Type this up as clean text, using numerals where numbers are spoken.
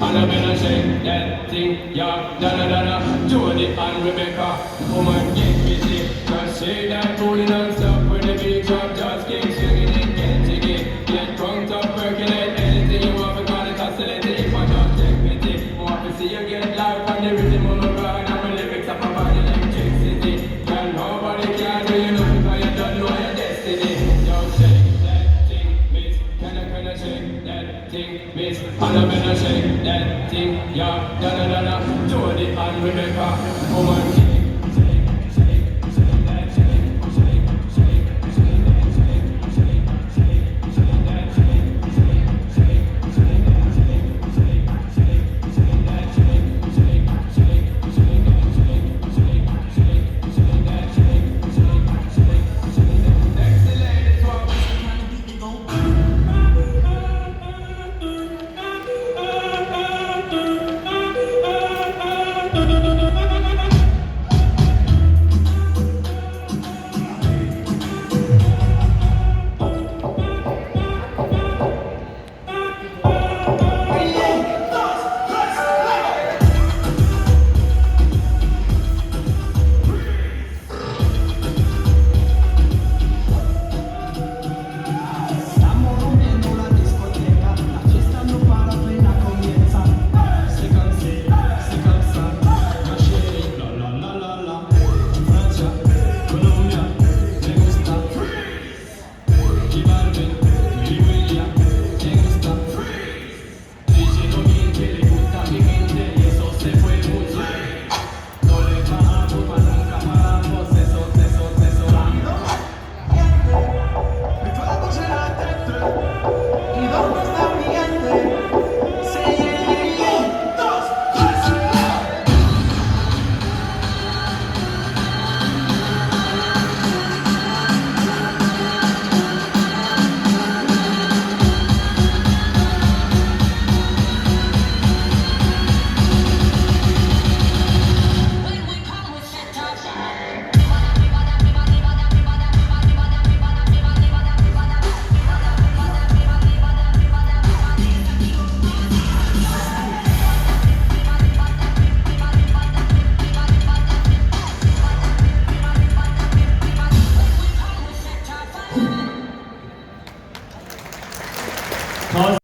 and I'm gonna shake that thing, yeah, da. Jody and Rebecca, woman get busy, just shake that booty non-stop when the beat drop, just keep swinging it, get jiggy, get drunk up, percolate anything you want, because it's oscillating, if I don't take pity, want to see you get live on the rhythm of my ride, and my lyrics are my electricity, girl, nobody can do you nothing, because you don't know your destiny, just shake that thing, miss, can I shake that thing, miss, and I'm gonna shake that thing, yeah, da. Jody and Rebecca, woman,